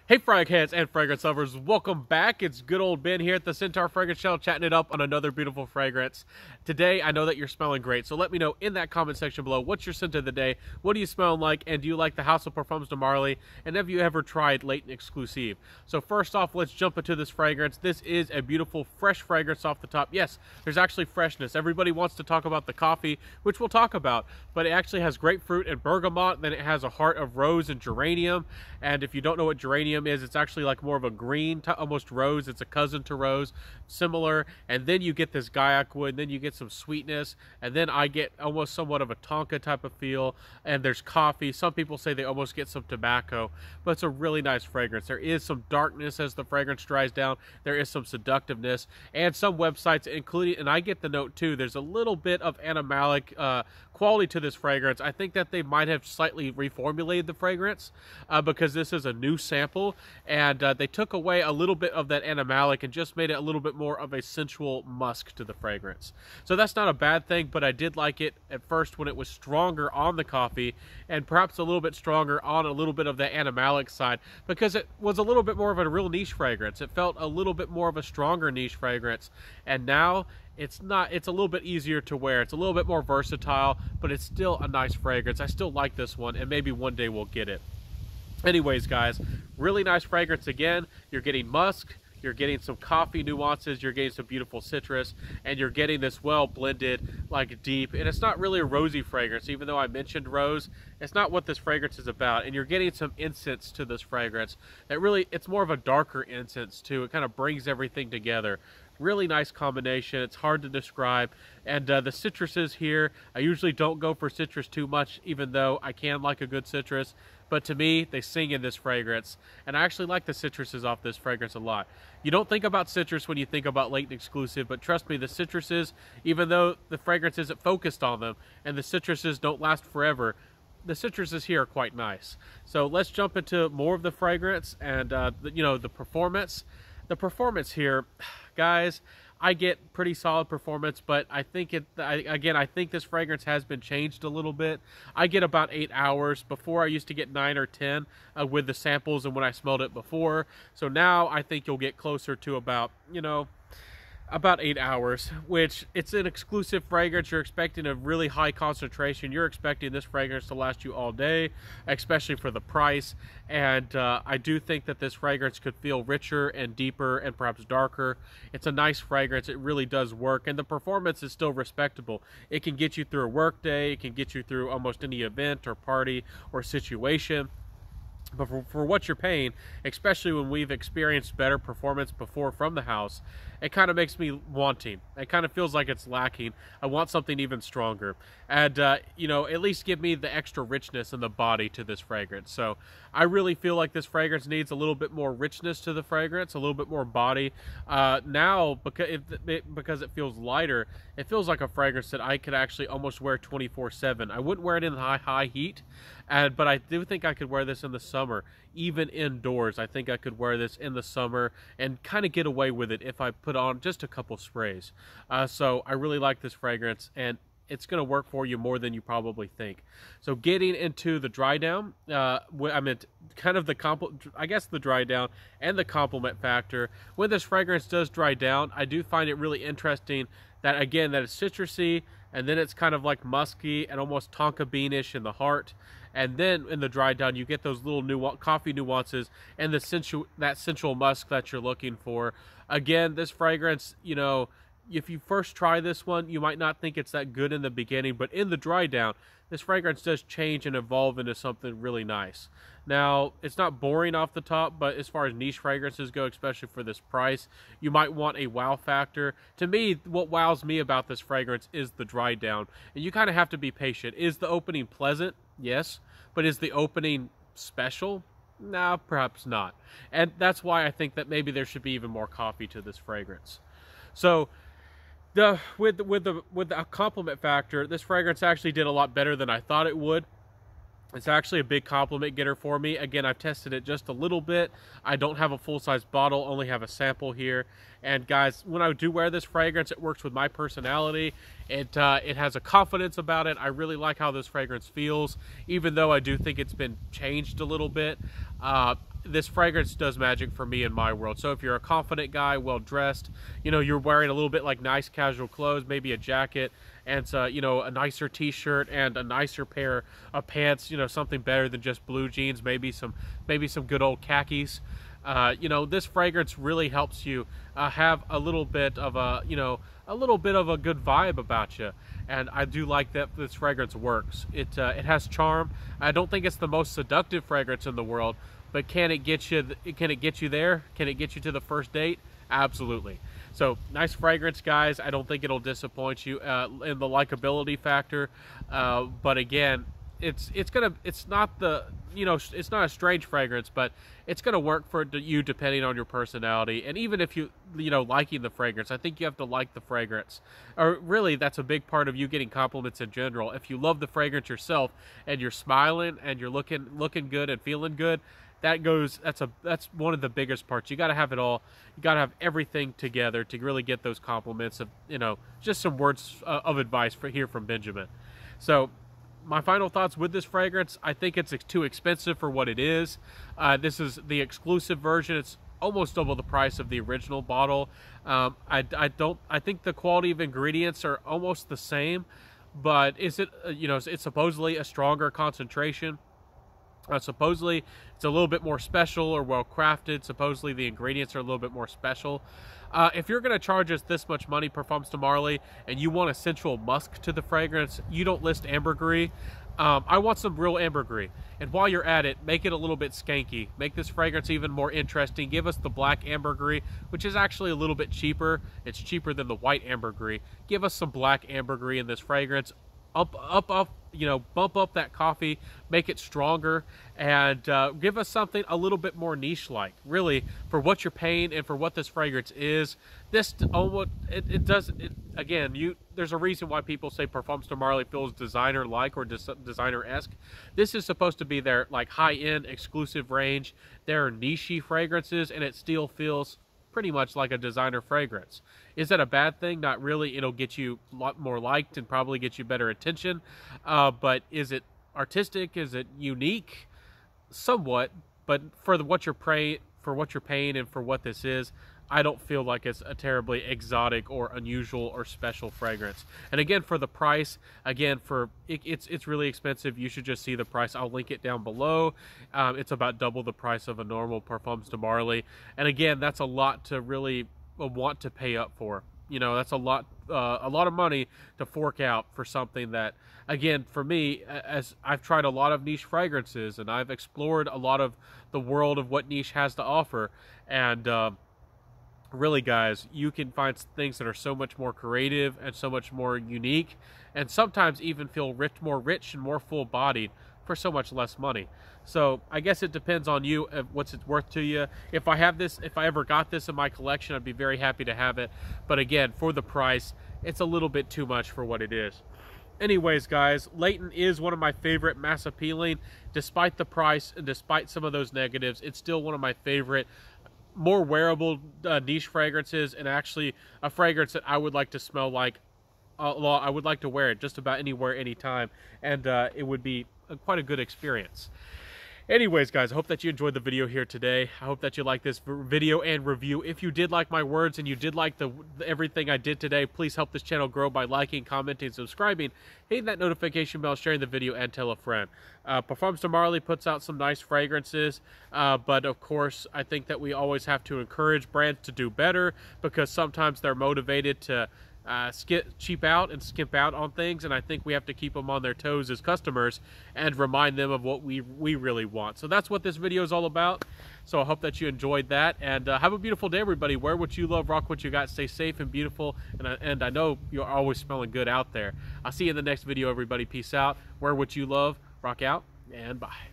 Hey frag heads and fragrance lovers, welcome back. It's good old Ben here at the Centaur Fragrance Channel, chatting it up on another beautiful fragrance. Today, I know that you're smelling great, so let me know in that comment section below, what's your scent of the day, what are you smelling like, and do you like the House of Parfums De Marley, and have you ever tried Layton exclusif? So first off, let's jump into this fragrance. This is a beautiful, fresh fragrance off the top. Yes, there's actually freshness. Everybody wants to talk about the coffee, which we'll talk about, but it actually has grapefruit and bergamot, then it has a heart of rose and geranium, and if you don't know what geranium is, it's actually like more of a green, almost rose. It's a cousin to rose, similar. And then you get this guaiac wood, then you get some sweetness, and then I get almost somewhat of a tonka type of feel. And there's coffee. Some people say they almost get some tobacco, but it's a really nice fragrance. There is some darkness as the fragrance dries down. There is some seductiveness, and some websites including, and I get the note too, there's a little bit of animalic quality to this fragrance. I think that they might have slightly reformulated the fragrance because this is a new sample, and they took away a little bit of that animalic and just made it a little bit more of a sensual musk to the fragrance. So that's not a bad thing, but I did like it at first when it was stronger on the coffee and perhaps a little bit stronger on a little bit of the animalic side, because it was a little bit more of a real niche fragrance. It felt a little bit more of a stronger niche fragrance, and now it's not. It's a little bit easier to wear. It's a little bit more versatile, but it's still a nice fragrance. I still like this one, and maybe one day we'll get it. Anyways, guys, really nice fragrance. Again, you're getting musk, you're getting some coffee nuances, you're getting some beautiful citrus, and you're getting this well blended, like deep. And it's not really a rosy fragrance, even though I mentioned rose. It's not what this fragrance is about. And you're getting some incense to this fragrance. That really, it's more of a darker incense too. It kind of brings everything together. Really nice combination. It's hard to describe. And the citruses here, I usually don't go for citrus too much, even though I can like a good citrus. But to me, they sing in this fragrance. And I actually like the citruses off this fragrance a lot. You don't think about citrus when you think about Layton exclusif, but trust me, the citruses, even though the fragrance isn't focused on them, and the citruses don't last forever, the citruses here are quite nice. So let's jump into more of the fragrance and the performance. The performance here, guys, I get pretty solid performance, but I think I think this fragrance has been changed a little bit. I get about 8 hours. Before I used to get 9 or 10 with the samples and when I smelled it before. So now I think you'll get closer to about 8 hours, which it's an exclusive fragrance. You're expecting a really high concentration. You're expecting this fragrance to last you all day, especially for the price. And I do think that this fragrance could feel richer and deeper and perhaps darker. It's a nice fragrance. It really does work. And the performance is still respectable. It can get you through a work day. It can get you through almost any event or party or situation. But for what you're paying, especially when we've experienced better performance before from the house, it kind of makes me wanting. It kind of feels like it's lacking. I want something even stronger. And, at least give me the extra richness in the body to this fragrance. So I really feel like this fragrance needs a little bit more richness to the fragrance, a little bit more body. Now, because it feels lighter, it feels like a fragrance that I could actually almost wear 24/7. I wouldn't wear it in high heat, but I do think I could wear this in the summer, even indoors. I think I could wear this in the summer and kind of get away with it if I put on just a couple sprays. So I really like this fragrance, and it's going to work for you more than you probably think. So getting into the Drydown, I meant kind of the Drydown and the compliment factor. When this fragrance does dry down, I do find it really interesting that, again, that it's citrusy, and then it's kind of like musky and almost tonka beanish in the heart. And then in the Drydown, you get those little coffee nuances and that sensual musk that you're looking for. Again, this fragrance, if you first try this one, you might not think it's that good in the beginning, but in the Drydown, this fragrance does change and evolve into something really nice. Now, it's not boring off the top, but as far as niche fragrances go, especially for this price, you might want a wow factor. To me, what wows me about this fragrance is the Drydown, and you kind of have to be patient. Is the opening pleasant? Yes. But is the opening special? No, perhaps not. And that's why I think that maybe there should be even more coffee to this fragrance. So with the compliment factor, this fragrance actually did a lot better than I thought it would. It's actually a big compliment getter for me. Again, I've tested it just a little bit. I don't have a full-size bottle, only have a sample here. And guys, when I do wear this fragrance, it works with my personality. It has a confidence about it. I really like how this fragrance feels, even though I do think it's been changed a little bit. this fragrance does magic for me in my world. So if you're a confident guy, well dressed, you know, you're wearing a little bit like nice casual clothes, maybe a jacket and you know, a nicer t-shirt and a nicer pair of pants, you know, something better than just blue jeans, maybe some good old khakis. You know, this fragrance really helps you have a little bit of a, you know, a little bit of a good vibe about you. And I do like that this fragrance works. It has charm. I don't think it's the most seductive fragrance in the world, but can it get you there? Can it get you to the first date? Absolutely. So nice fragrance, guys. I don't think it'll disappoint you in the likability factor. But again, it's not the, you know, it's not a strange fragrance, but it's gonna work for you depending on your personality. And even if you know, liking the fragrance, I think you have to like the fragrance, or really that's a big part of you getting compliments in general. If you love the fragrance yourself and you're smiling and you're looking good and feeling good, that's one of the biggest parts. You got to have it all. You got to have everything together to really get those compliments of, you know, just some words of advice here from Benjamin. So my final thoughts with this fragrance: I think it's too expensive for what it is. This is the exclusive version. It's almost double the price of the original bottle. I think the quality of ingredients are almost the same, but is it, you know, it's supposedly a stronger concentration. Supposedly it's a little bit more special or well crafted. Supposedly the ingredients are a little bit more special. If you're going to charge us this much money, Parfums De Marley, and you want a sensual musk to the fragrance, you don't list ambergris. I want some real ambergris. And while you're at it, make it a little bit skanky. Make this fragrance even more interesting. Give us the black ambergris, which is actually a little bit cheaper. It's cheaper than the white ambergris. Give us some black ambergris in this fragrance. You know, bump up that coffee, make it stronger, and give us something a little bit more niche-like. Really, for what you're paying and for what this fragrance is, this again, there's a reason why people say Parfums De Marley feels designer-like or designer-esque. This is supposed to be their like high-end exclusive range. They're niche-y fragrances, and it still feels pretty much like a designer fragrance. Is that a bad thing? Not really. It'll get you a lot more liked and probably get you better attention. But is it artistic? Is it unique? Somewhat. But for what you're paying and for what this is, I don't feel like it's a terribly exotic or unusual or special fragrance. And again, for the price, again, it's really expensive. You should just see the price. I'll link it down below. It's about double the price of a normal Parfums De Marley. And again, that's a lot to really want to pay up for. You know, that's a lot of money to fork out for something that, again, for me, as I've tried a lot of niche fragrances and I've explored a lot of the world of what niche has to offer, and really, guys, you can find things that are so much more creative and so much more unique, and sometimes even feel more rich and more full-bodied for so much less money. So I guess it depends on you, what's it worth to you. If I ever got this in my collection, I'd be very happy to have it. But again, for the price, it's a little bit too much for what it is. Anyways, guys, Layton is one of my favorite mass appealing. Despite the price and despite some of those negatives, it's still one of my favorite more wearable niche fragrances, and actually a fragrance that I would like to smell like I would like to wear it just about anywhere, anytime, and it would be quite a good experience. Anyways, guys, I hope that you enjoyed the video here today. I hope that you like this video and review. If you did like my words and you did like everything I did today, please help this channel grow by liking, commenting, subscribing, hitting that notification bell, sharing the video, and tell a friend. Parfums De Marley puts out some nice fragrances, but of course, I think that we always have to encourage brands to do better, because sometimes they're motivated to cheap out and skimp out on things, and I think we have to keep them on their toes as customers and remind them of what we really want. So that's what this video is all about. So I hope that you enjoyed that, and have a beautiful day, everybody. Wear what you love, rock what you got, stay safe and beautiful, and I know you're always smelling good out there. I'll see you in the next video, everybody. Peace out. Wear what you love, rock out, and bye.